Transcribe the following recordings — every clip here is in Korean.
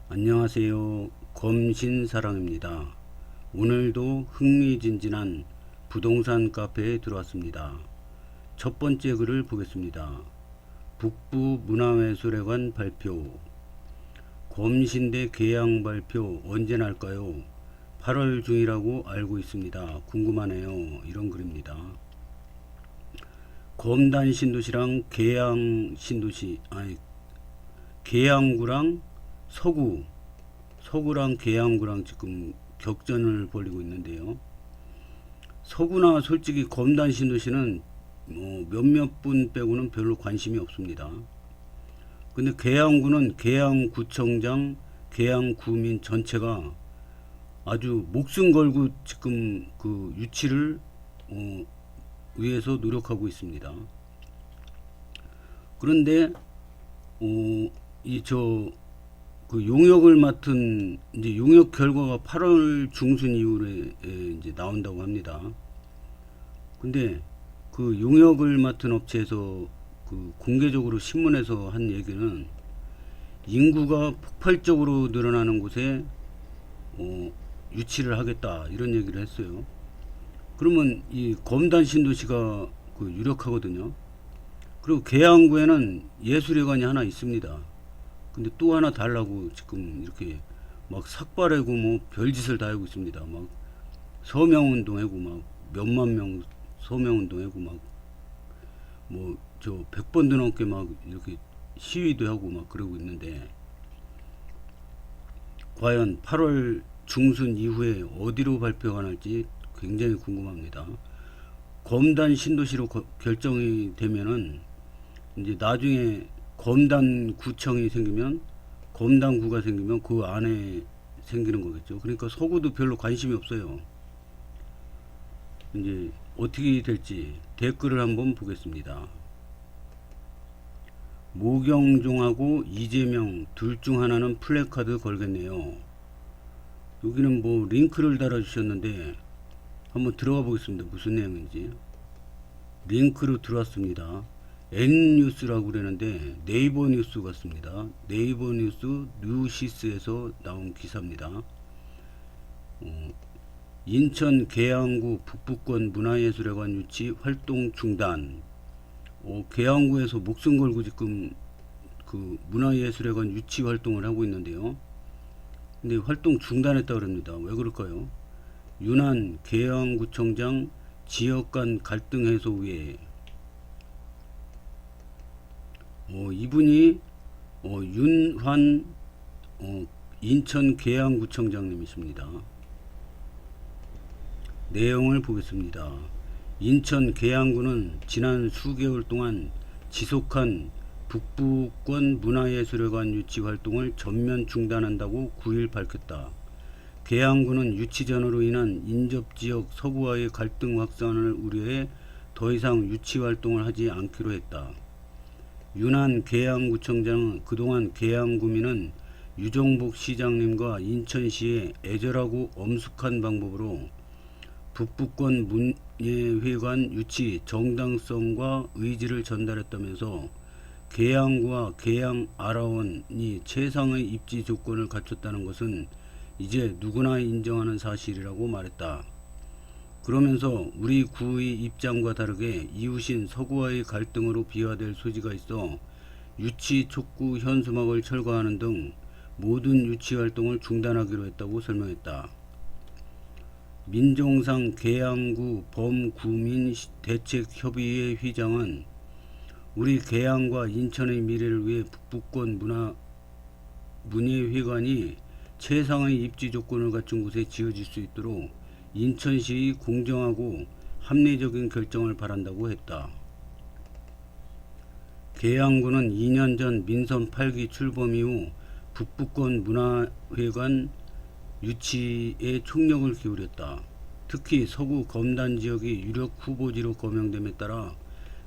안녕하세요. 검신사랑입니다. 오늘도 흥미진진한 부동산 카페에 들어왔습니다. 첫 번째 글을 보겠습니다. 북부문화예술회관 발표. 검신대 개양 발표 언제 날까요? 8월 중이라고 알고 있습니다. 궁금하네요. 이런 글입니다. 검단 신도시랑 계양 신도시, 계양구랑 서구랑 계양구랑 지금 격전을 벌이고 있는데요. 서구나 솔직히 검단 신도시는 몇몇 분 빼고는 별로 관심이 없습니다. 근데 계양구는 계양구청장, 계양구민 전체가 아주 목숨 걸고 지금 그 유치를 위해서 노력하고 있습니다. 그런데 그 용역을 맡은 이제 용역 결과가 8월 중순 이후에 이제 나온다고 합니다. 근데 그 용역을 맡은 업체에서 그 공개적으로 신문에서 한 얘기는 인구가 폭발적으로 늘어나는 곳에 유치를 하겠다 이런 얘기를 했어요. 그러면 이 검단 신도시가 그 유력하거든요. 그리고 계양구에는 예술회관이 하나 있습니다. 근데 또 하나 달라고 지금 이렇게 막 삭발하고 뭐 별짓을 다 하고 있습니다. 막 서명운동하고 막 몇만 명 서명운동하고 막 뭐 저 100번도 넘게 막 이렇게 시위도 하고 막 그러고 있는데 과연 8월 중순 이후에 어디로 발표가 날지 굉장히 궁금합니다. 검단 신도시로 결정이 되면은 이제 나중에 검단구청이 생기면 검단구가 생기면 그 안에 생기는 거겠죠. 그러니까 서구도 별로 관심이 없어요. 이제 어떻게 될지 댓글을 한번 보겠습니다. 모경종하고 이재명 둘 중 하나는 플래카드 걸겠네요. 여기는 뭐 링크를 달아주셨는데 한번 들어가 보겠습니다. 무슨 내용인지. 링크로 들어왔습니다. N뉴스라고 그러는데 네이버 뉴스 같습니다. 네이버 뉴스 뉴시스에서 나온 기사입니다. 인천 계양구 북부권 문화예술회관 유치 활동 중단. 계양구에서 목숨 걸고 지금 그 문화예술회관 유치 활동을 하고 있는데요. 근데 활동 중단했다 그럽니다. 왜 그럴까요? 윤한 계양구청장 지역 간 갈등 해소위에 이분이 윤환 인천 계양구청장님이십니다. 내용을 보겠습니다. 인천 계양구는 지난 수개월 동안 지속한 북부권 문화예술회관 유치 활동을 전면 중단한다고 9일 밝혔다. 계양구는 유치 전으로 인한 인접지역 서구와의 갈등 확산을 우려해 더 이상 유치 활동을 하지 않기로 했다. 윤한 계양구청장은 그동안 계양구민은 유정복 시장님과 인천시의 애절하고 엄숙한 방법으로 북부권 문예회관 유치 정당성과 의지를 전달했다면서 계양구와 계양아라원이 최상의 입지 조건을 갖췄다는 것은 이제 누구나 인정하는 사실이라고 말했다. 그러면서 우리 구의 입장과 다르게 이웃인 서구와의 갈등으로 비화될 소지가 있어 유치 촉구 현수막을 철거하는 등 모든 유치 활동을 중단하기로 했다고 설명했다. 민정상 계양구 범구민 대책협의회 회장은 우리 계양과 인천의 미래를 위해 북부권 문예회관이 최상의 입지 조건을 갖춘 곳에 지어질 수 있도록 인천시의 공정하고 합리적인 결정을 바란다고 했다. 계양구는 2년 전 민선 8기 출범 이후 북부권 문화회관 유치에 총력을 기울였다. 특히 서구 검단 지역이 유력 후보지로 거명됨에 따라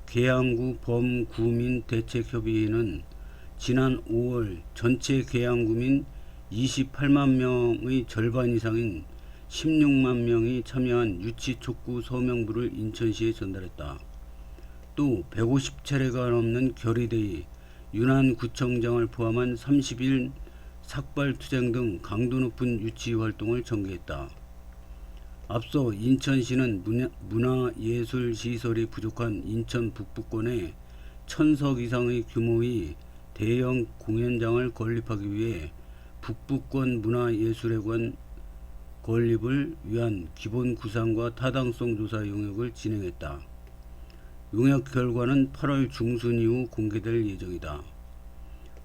계양구 범구민 대책협의회는 지난 5월 전체 계양구민 28만 명의 절반 이상인 16만 명이 참여한 유치 촉구 서명부를 인천시에 전달했다. 또 150차례가 넘는 결의대의 윤한 구청장을 포함한 30일 삭발투쟁 등 강도 높은 유치 활동을 전개했다. 앞서 인천시는 문화예술시설이 부족한 인천 북부권에 1000석 이상의 규모의 대형 공연장을 건립하기 위해 북부권 문화예술회관 건립을 위한 기본 구상과 타당성 조사 용역을 진행했다. 용역 결과는 8월 중순 이후 공개될 예정이다.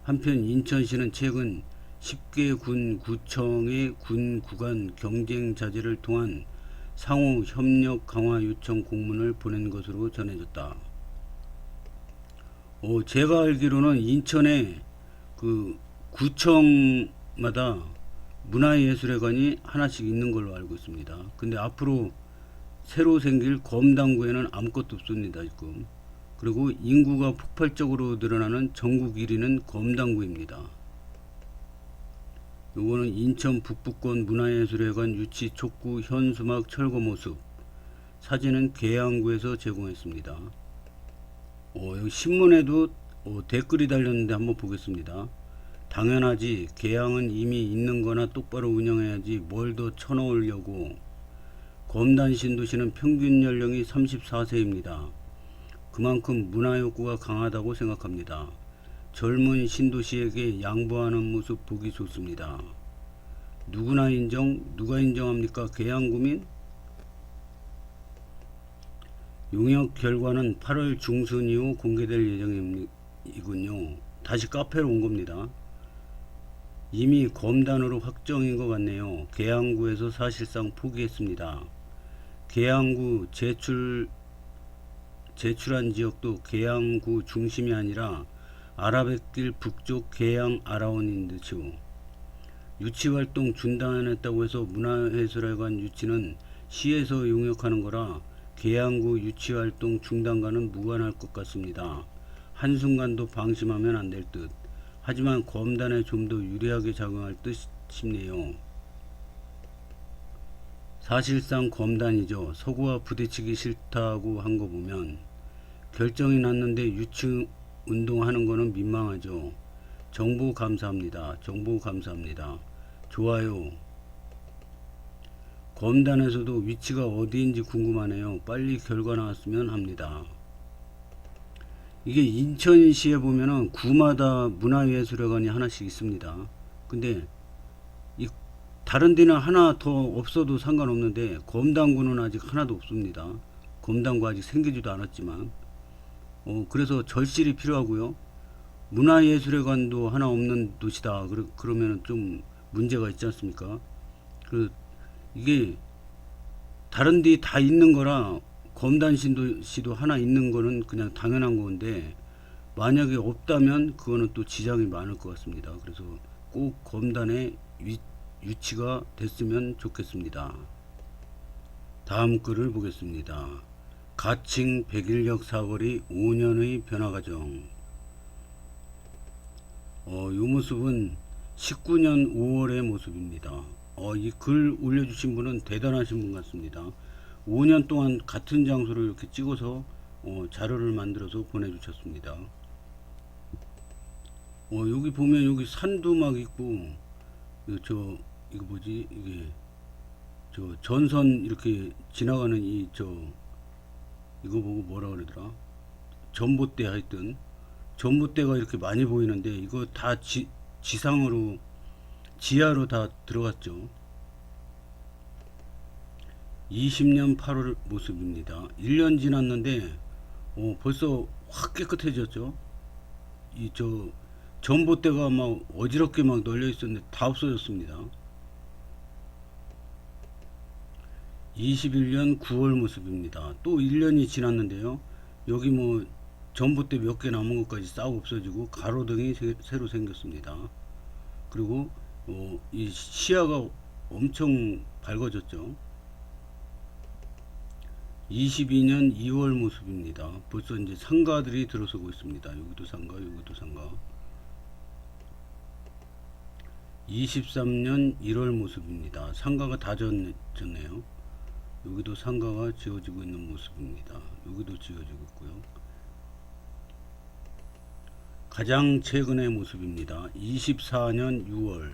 한편 인천시는 최근 10개 군 구청의 군 구간 경쟁 자제를 통한 상호 협력 강화 요청 공문을 보낸 것으로 전해졌다. 제가 알기로는 인천에 그 구청마다 문화예술회관이 하나씩 있는 걸로 알고 있습니다. 근데 앞으로 새로 생길 검당구에는 아무것도 없습니다, 지금. 그리고 인구가 폭발적으로 늘어나는 전국 1위는 검당구입니다. 요거는 인천 북부권 문화예술회관 유치 촉구 현수막 철거 모습. 사진은 계양구에서 제공했습니다. 여기 신문에도 댓글이 달렸는데 한번 보겠습니다. 당연하지. 계양은 이미 있는 거나 똑바로 운영해야지 뭘 더 쳐넣으려고. 검단 신도시는 평균 연령이 34세입니다. 그만큼 문화 욕구가 강하다고 생각합니다. 젊은 신도시에게 양보하는 모습 보기 좋습니다. 누가 인정합니까? 계양구민? 용역 결과는 8월 중순 이후 공개될 예정이군요. 다시 카페로 온 겁니다. 이미 검단으로 확정인 것 같네요. 계양구에서 사실상 포기했습니다. 계양구 제출한 지역도 계양구 중심이 아니라 아라뱃길 북쪽 계양 아라원인데죠. 유치활동 중단했다고 해서 문화예술회관 유치는 시에서 용역하는 거라 계양구 유치활동 중단과는 무관할 것 같습니다. 한순간도 방심하면 안 될 듯. 하지만 검단에 좀 더 유리하게 작용할 듯 싶네요. 사실상 검단이죠. 서구와 부딪히기 싫다고 한 거 보면. 결정이 났는데 유치 운동하는 거는 민망하죠. 정보 감사합니다. 정보 감사합니다. 좋아요. 검단에서도 위치가 어디인지 궁금하네요. 빨리 결과 나왔으면 합니다. 이게 인천시에 보면은 구마다 문화예술회관이 하나씩 있습니다. 근데 다른 데는 하나 더 없어도 상관없는데 검단구는 아직 하나도 없습니다. 검단구 아직 생기지도 않았지만 그래서 절실히 필요하고요. 문화예술회관도 하나 없는 도시다. 그러면 좀 문제가 있지 않습니까? 이게 다른 데 다 있는 거라 검단신도시도 하나 있는 거는 그냥 당연한 건데 만약에 없다면 그거는 또 지장이 많을 것 같습니다. 그래서 꼭 검단에 유치가 됐으면 좋겠습니다. 다음 글을 보겠습니다. 가칭 백일역 사거리 5년의 변화 과정. 이 모습은 19년 5월의 모습입니다. 이 글 올려주신 분은 대단하신 분 같습니다. 5년 동안 같은 장소를 이렇게 찍어서 자료를 만들어서 보내주셨습니다. 여기 보면 여기 산도 막 있고 이거 뭐지 이게 전선 이렇게 지나가는 이거 보고 뭐라 그러더라, 전봇대. 하여튼 전봇대가 이렇게 많이 보이는데 이거 다 지상으로 지하로 다 들어갔죠. 20년 8월 모습입니다. 1년 지났는데 벌써 확 깨끗해졌죠. 전봇대가 막 어지럽게 막 널려 있었는데 다 없어졌습니다. 21년 9월 모습입니다. 또 1년이 지났는데요. 여기 뭐 전봇대 몇 개 남은 것까지 싹 없어지고 가로등이 새로 생겼습니다. 그리고 이 시야가 엄청 밝아졌죠. 22년 2월 모습입니다. 벌써 이제 상가들이 들어서고 있습니다. 여기도 상가, 여기도 상가. 23년 1월 모습입니다. 상가가 다 졌네요. 여기도 상가가 지어지고 있는 모습입니다. 여기도 지어지고 있고요. 가장 최근의 모습입니다. 24년 6월.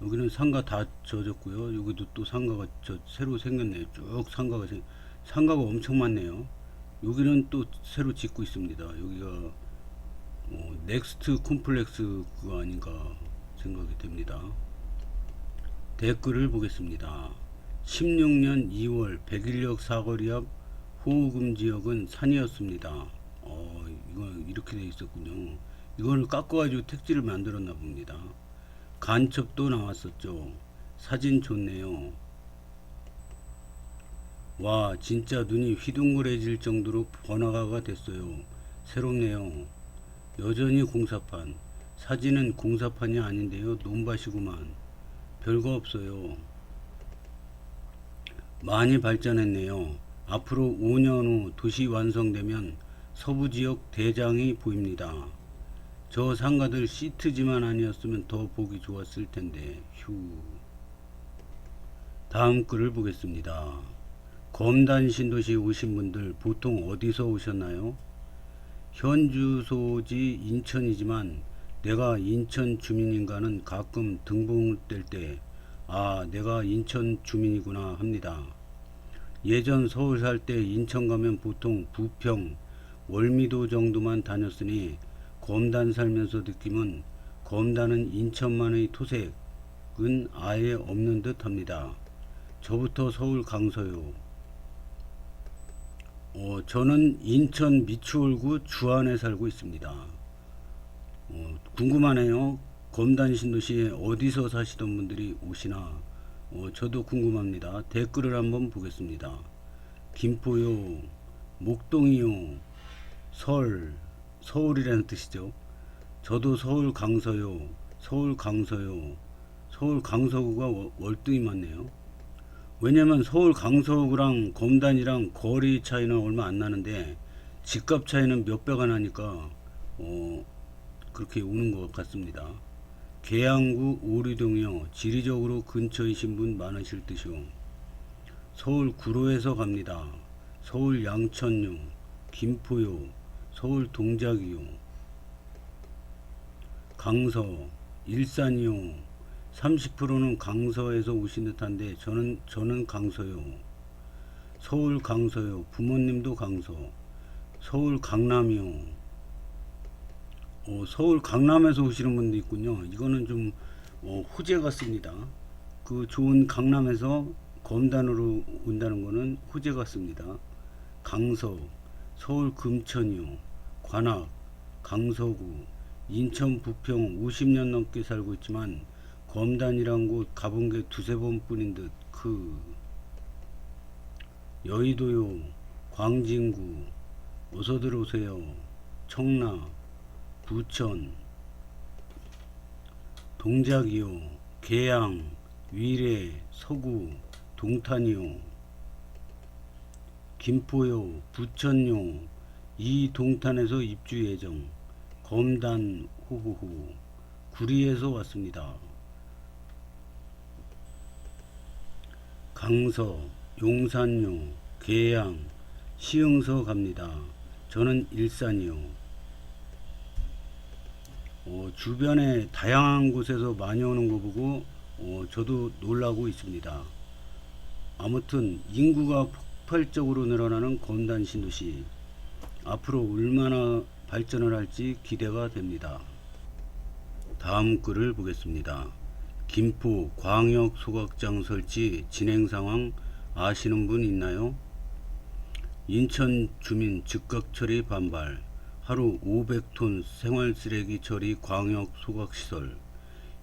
여기는 상가 다 젖었고요. 여기도 또 상가가 새로 생겼네요. 쭉 상가가 엄청 많네요. 여기는 또 새로 짓고 있습니다. 여기가 넥스트 콤플렉스 그거 아닌가 생각이 됩니다. 댓글을 보겠습니다. 16년 2월 백일역 사거리 앞 호우금 지역은 산이었습니다. 이거 이렇게 돼 있었군요. 이거를 깎아가지고 택지를 만들었나 봅니다. 간첩도 나왔었죠. 사진 좋네요. 와, 진짜 눈이 휘둥그레질 정도로 번화가가 됐어요. 새롭네요. 여전히 공사판. 사진은 공사판이 아닌데요. 논밭이구만. 별거 없어요. 많이 발전했네요. 앞으로 5년 후 도시 완성되면 서부지역 대장이 보입니다. 저 상가들 시트지만 아니었으면 더 보기 좋았을 텐데. 휴. 다음 글을 보겠습니다. 검단 신도시 오신 분들 보통 어디서 오셨나요? 현 주소지 인천이지만 내가 인천 주민인가는 가끔 등본을 뗄 때 내가 인천 주민이구나 합니다. 예전 서울 살 때 인천 가면 보통 부평, 월미도 정도만 다녔으니 검단 살면서 느낌은 검단은 인천만의 토색은 아예 없는 듯 합니다. 저부터 서울 강서요. 저는 인천 미추홀구 주안에 살고 있습니다. 궁금하네요. 검단 신도시에 어디서 사시던 분들이 오시나 저도 궁금합니다. 댓글을 한번 보겠습니다. 김포요, 목동이요, 서울이라는 뜻이죠. 저도 서울 강서요. 서울 강서구가 월등히 많네요. 왜냐면 서울 강서구랑 검단이랑 거리 차이는 얼마 안 나는데 집값 차이는 몇 배가 나니까 그렇게 오는 것 같습니다. 계양구 오류동이요. 지리적으로 근처이신 분 많으실 듯이요. 서울 구로에서 갑니다. 서울 양천요. 김포요. 서울 동작이요. 강서, 일산이요. 30%는 강서에서 오신 듯한데 저는 강서요. 서울 강서요. 부모님도 강서. 서울 강남이요. 서울 강남에서 오시는 분도 있군요. 이거는 좀 호재 같습니다. 그 좋은 강남에서 검단으로 온다는 거는 호재 같습니다. 강서, 서울 금천이요. 관악, 강서구, 인천 부평 50년 넘게 살고 있지만 검단이란 곳 가본 게 두세 번뿐인 듯. 여의도요. 광진구 어서들 오세요. 청라, 부천, 동작이요. 계양, 위례, 서구, 동탄이요. 김포요. 부천요. 이 동탄에서 입주 예정. 검단 호호호. 구리에서 왔습니다. 강서, 용산요. 계양, 시흥서 갑니다. 저는 일산이요. 주변에 다양한 곳에서 많이 오는 거 보고 저도 놀라고 있습니다. 아무튼 인구가 폭발적으로 늘어나는 검단 신도시 앞으로 얼마나 발전을 할지 기대가 됩니다. 다음 글을 보겠습니다. 김포 광역 소각장 설치 진행 상황 아시는 분 있나요? 인천 주민 즉각 처리 반발. 하루 500톤 생활쓰레기 처리 광역 소각시설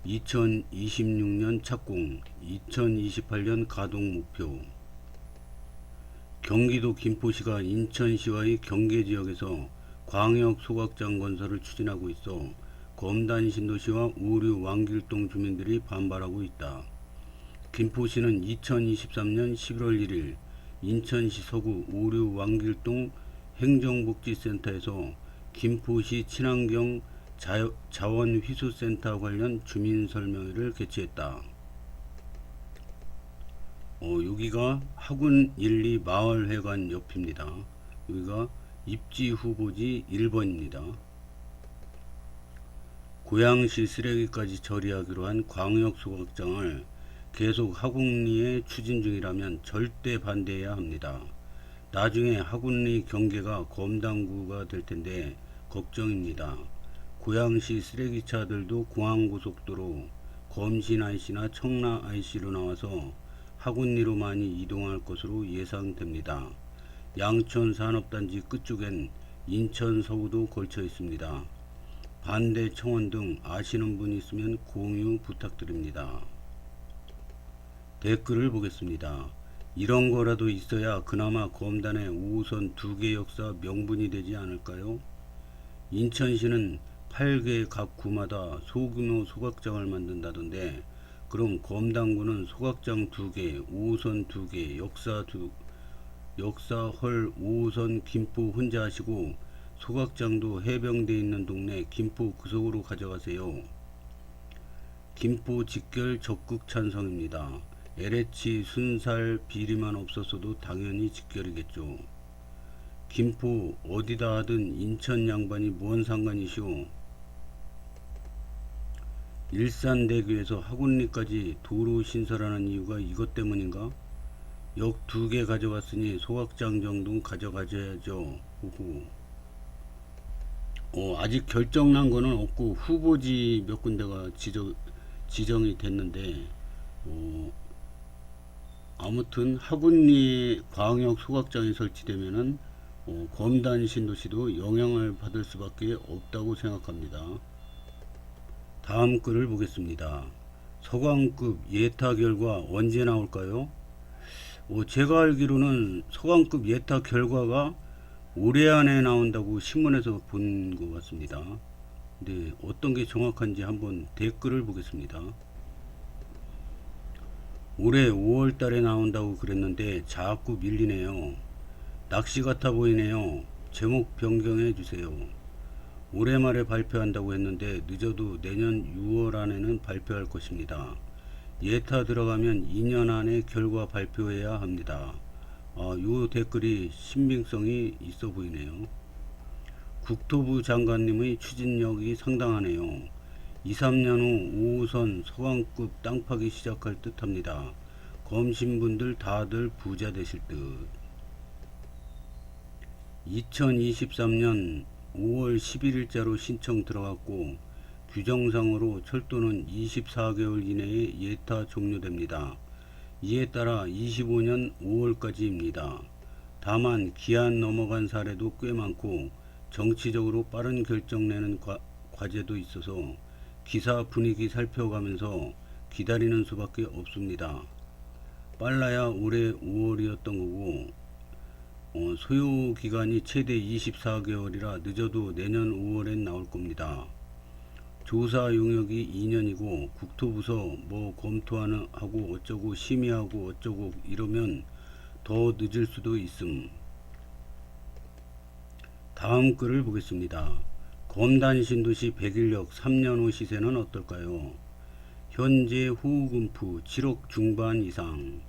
2026년 착공 2028년 가동 목표. 경기도 김포시가 인천시와의 경계지역에서 광역 소각장 건설을 추진하고 있어 검단 신도시와 오류 왕길동 주민들이 반발하고 있다. 김포시는 2023년 11월 1일 인천시 서구 오류 왕길동 행정복지센터에서 김포시 친환경 자원휘수센터 관련 주민설명회를 개최했다. 여기가 학운 1, 2 마을회관 옆입니다. 여기가 입지 후보지 1번입니다. 고양시 쓰레기까지 처리하기로 한 광역 소각장을 계속 하군리에 추진 중이라면 절대 반대해야 합니다. 나중에 하군리 경계가 검당구가 될 텐데 걱정입니다. 고양시 쓰레기차들도 공항고속도로 검신 IC나 청라 IC로 나와서 하군리로 많이 이동할 것으로 예상됩니다. 양천 산업단지 끝쪽엔 인천 서구도 걸쳐 있습니다. 반대 청원 등 아시는 분 있으면 공유 부탁드립니다. 댓글을 보겠습니다. 이런 거라도 있어야 그나마 검단의 5호선 2개 역사 명분이 되지 않을까요? 인천시는 8개 각 구마다 소규모 소각장을 만든다던데, 그럼 검단구는 소각장 2개, 5호선 2개, 역사 헐 5호선 김포 혼자 하시고 소각장도 해병대 있는 동네 김포 구석으로 가져가세요. 김포 직결 적극 찬성입니다. LH 순살 비리만 없었어도 당연히 직결이겠죠. 김포 어디다 하든 인천 양반이 뭔 상관이시오. 일산대교에서 하군리까지 도로 신설하는 이유가 이것 때문인가? 역 2개 가져갔으니 소각장 정도는 가져가줘야죠. 후후. 아직 결정난 거는 없고 후보지 몇 군데가 지정이 됐는데, 아무튼 하군리 광역 소각장이 설치되면은 검단 신도시도 영향을 받을 수밖에 없다고 생각합니다. 다음 글을 보겠습니다. 서강급 예타 결과 언제 나올까요? 제가 알기로는 서강급 예타 결과가 올해 안에 나온다고 신문에서 본 것 같습니다. 근데 어떤 게 정확한지 한번 댓글을 보겠습니다. 올해 5월 달에 나온다고 그랬는데 자꾸 밀리네요. 낚시 같아 보이네요. 제목 변경해 주세요. 올해 말에 발표한다고 했는데 늦어도 내년 6월 안에는 발표할 것입니다. 예타 들어가면 2년 안에 결과 발표해야 합니다. 요 댓글이 신빙성이 있어 보이네요. 국토부 장관님의 추진력이 상당하네요. 2, 3년 후 5호선 서강급 땅 파기 시작할 듯 합니다. 검신분들 다들 부자 되실 듯. 2023년 5월 11일자로 신청 들어갔고 규정상으로 철도는 24개월 이내에 예타 종료됩니다. 이에 따라 25년 5월까지입니다. 다만 기한 넘어간 사례도 꽤 많고 정치적으로 빠른 결정 내는 과제도 있어서 기사 분위기 살펴가면서 기다리는 수밖에 없습니다. 빨라야 올해 5월이었던 거고, 소요 기간이 최대 24개월이라 늦어도 내년 5월엔 나올 겁니다. 조사 용역이 2년이고 국토부서 뭐 검토하는 하고 어쩌고 심의하고 어쩌고 이러면 더 늦을 수도 있음. 다음 글을 보겠습니다. 검단 신도시 101역 3년 후 시세는 어떨까요? 현재 호우금프 7억 중반 이상,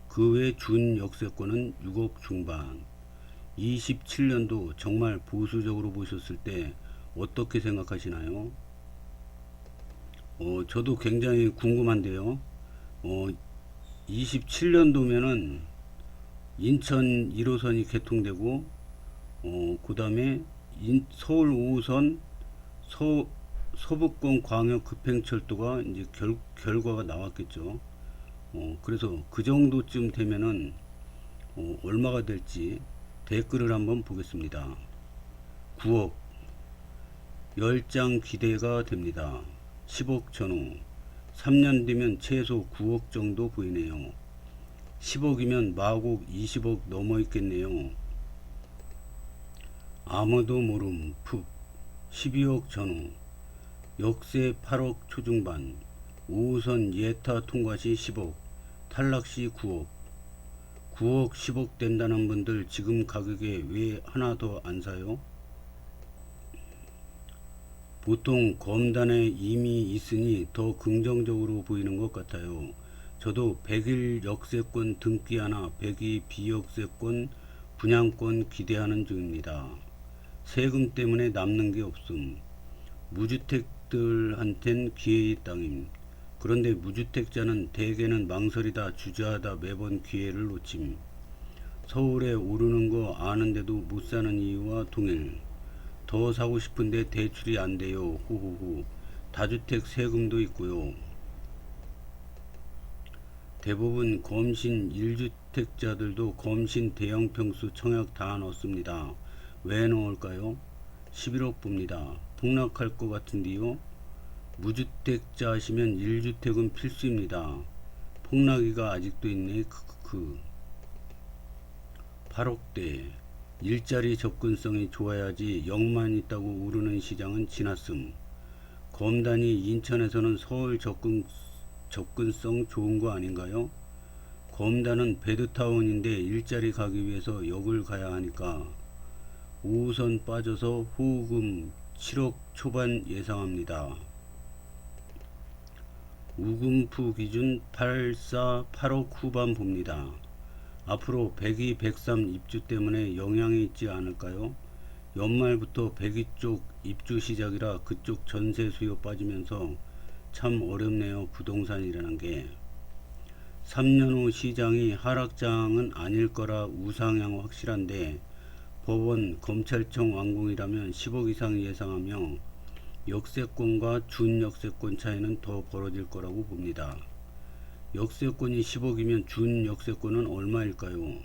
그 외 준 역세권은 6억 중반. 27년도 정말 보수적으로 보셨을 때 어떻게 생각하시나요? 저도 굉장히 궁금한데요. 27년도면은 인천 1호선이 개통되고, 그 다음에 서울 5호선 서북권 광역 급행철도가 이제 결과가 나왔겠죠. 그래서 그 정도쯤 되면은 얼마가 될지 댓글을 한번 보겠습니다. 9억 10장 기대가 됩니다. 10억 전후 3년 뒤면 최소 9억 정도 보이네요. 10억이면 마곡 20억 넘어 있겠네요. 아무도 모름 푹 12억 전후 역세 8억 초중반 5호선 예타 통과 시 10억 탈락 시 9억 9억 10억 된다는 분들 지금 가격에 왜 하나 더 안 사요? 보통 검단에 이미 있으니 더 긍정적으로 보이는 것 같아요. 저도 100일 역세권 등기 하나 102 비역세권 분양권 기대하는 중입니다. 세금 때문에 남는 게 없음. 무주택 무주택들한텐 기회의 땅임. 그런데 무주택자는 대개는 망설이다 주저하다 매번 기회를 놓침. 서울에 오르는 거 아는데도 못 사는 이유와 동일. 더 사고 싶은데 대출이 안 돼요. 후후후. 다주택 세금도 있고요. 대부분 검신 1주택자들도 검신 대형평수 청약 다 넣습니다. 왜 넣을까요? 11억 봅니다. 폭락할 것 같은데요. 무주택자 하시면 1주택은 필수입니다. 폭락이가 아직도 있네. 크크크. 8억대. 일자리 접근성이 좋아야지 0만 있다고 오르는 시장은 지났음. 검단이 인천에서는 서울 접근성 좋은 거 아닌가요? 검단은 베드타운인데 일자리 가기 위해서 역을 가야 하니까 5호선 빠져서 후금 7억 초반 예상합니다. 우금프 기준 8억 후반 봅니다. 앞으로 102, 103 입주 때문에 영향이 있지 않을까요? 연말부터 102 쪽 입주 시작이라 그쪽 전세 수요 빠지면서 참 어렵네요. 부동산이라는 게. 3년 후 시장이 하락장은 아닐 거라 우상향 확실한데 법원, 검찰청 완공이라면 10억 이상 예상하며 역세권과 준역세권 차이는 더 벌어질 거라고 봅니다. 역세권이 10억이면 준역세권은 얼마일까요?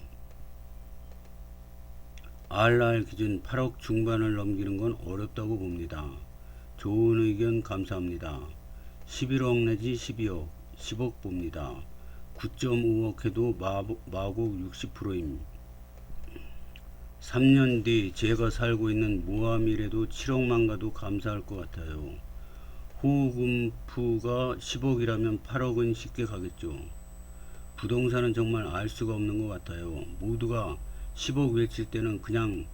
RR 기준 8억 중반을 넘기는 건 어렵다고 봅니다. 좋은 의견 감사합니다. 11억 내지 12억, 10억 봅니다. 9.5억 해도 마곡 60%임. 3년 뒤 제가 살고 있는 모함이라도 7억만 가도 감사할 것 같아요. 호금프가 10억이라면 8억은 쉽게 가겠죠. 부동산은 정말 알 수가 없는 것 같아요. 모두가 10억 외칠 때는 그냥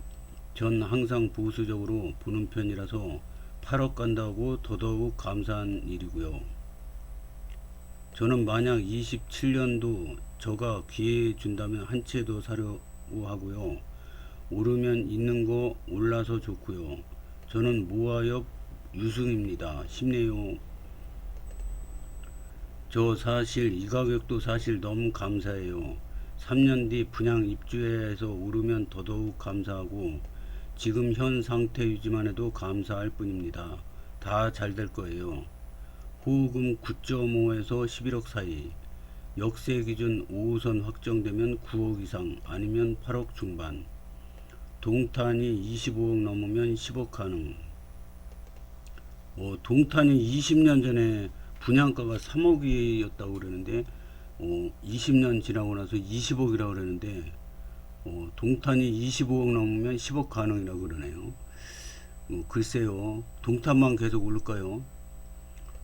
전 항상 보수적으로 보는 편이라서 8억 간다고 더더욱 감사한 일이고요. 저는 만약 27년도 저가 기회 준다면 한 채 더 사려고 하고요. 오르면 있는 거 올라서 좋고요. 저는 모아협 유승입니다. 힘내요. 저 사실 이 가격도 사실 너무 감사해요. 3년 뒤 분양 입주해서 오르면 더더욱 감사하고 지금 현 상태 유지만 해도 감사할 뿐입니다. 다 잘 될 거예요. 호금 9.5에서 11억 사이. 역세 기준 5호선 확정되면 9억 이상 아니면 8억 중반. 동탄이 25억 넘으면 10억 가능. 동탄이 20년 전에 분양가가 3억이었다고 그러는데 20년 지나고 나서 20억이라고 그러는데 동탄이 25억 넘으면 10억 가능이라고 그러네요. 글쎄요. 동탄만 계속 오를까요?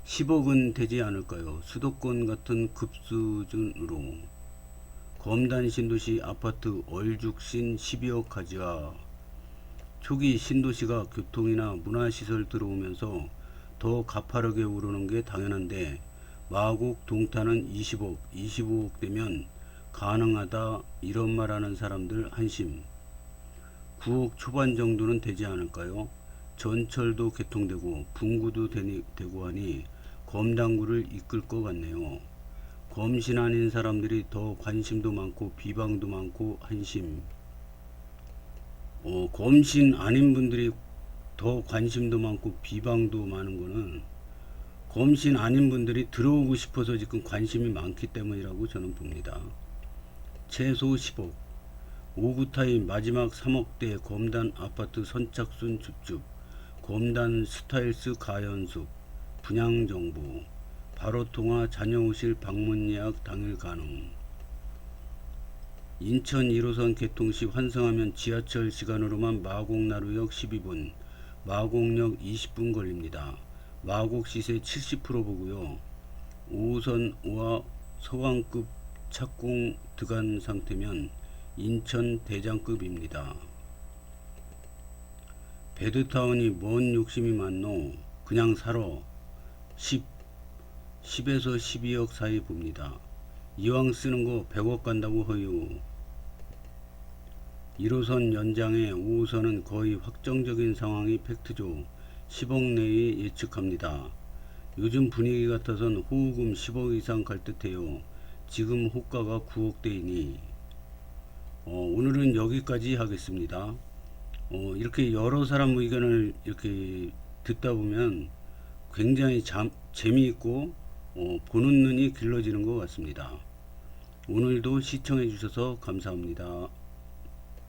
10억은 되지 않을까요? 수도권 같은 급수준으로. 검단 신도시 아파트 얼죽신 12억 가지야. 초기 신도시가 교통이나 문화시설 들어오면서 더 가파르게 오르는 게 당연한데 마곡 동탄은 20억, 25억 되면 가능하다 이런 말하는 사람들 한심. 9억 초반 정도는 되지 않을까요? 전철도 개통되고 분구도 되고 하니 검당구를 이끌 것 같네요. 검신 아닌 사람들이 더 관심도 많고 비방도 많고 한심. 검신 아닌 분들이 더 관심도 많고 비방도 많은 거는 검신 아닌 분들이 들어오고 싶어서 지금 관심이 많기 때문이라고 저는 봅니다. 최소 10억. 오구타임 마지막 3억대 검단 아파트 선착순 줍줍. 검단 스타일스 가연숙. 분양정보. 바로 통화 자녀 오실 방문 예약 당일 가능. 인천 1호선 개통 시 환승하면 지하철 시간으로만 마곡나루역 12분, 마곡역 20분 걸립니다. 마곡 시세 70% 보고요. 5호선과 서왕급 착공 들어간 상태면 인천 대장급입니다. 베드타운이 뭔 욕심이 많노? 그냥 살아. 10에서 12억 사이 봅니다. 이왕 쓰는 거 100억 간다고 허요. 1호선 연장에 5호선은 거의 확정적인 상황이 팩트죠. 10억 내에 예측합니다. 요즘 분위기 같아선 호우금 10억 이상 갈 듯해요. 지금 호가가 9억대이니 오늘은 여기까지 하겠습니다. 이렇게 여러 사람 의견을 이렇게 듣다 보면 굉장히 재미있고 보는 눈이 길러지는 것 같습니다. 오늘도 시청해 주셔서 감사합니다.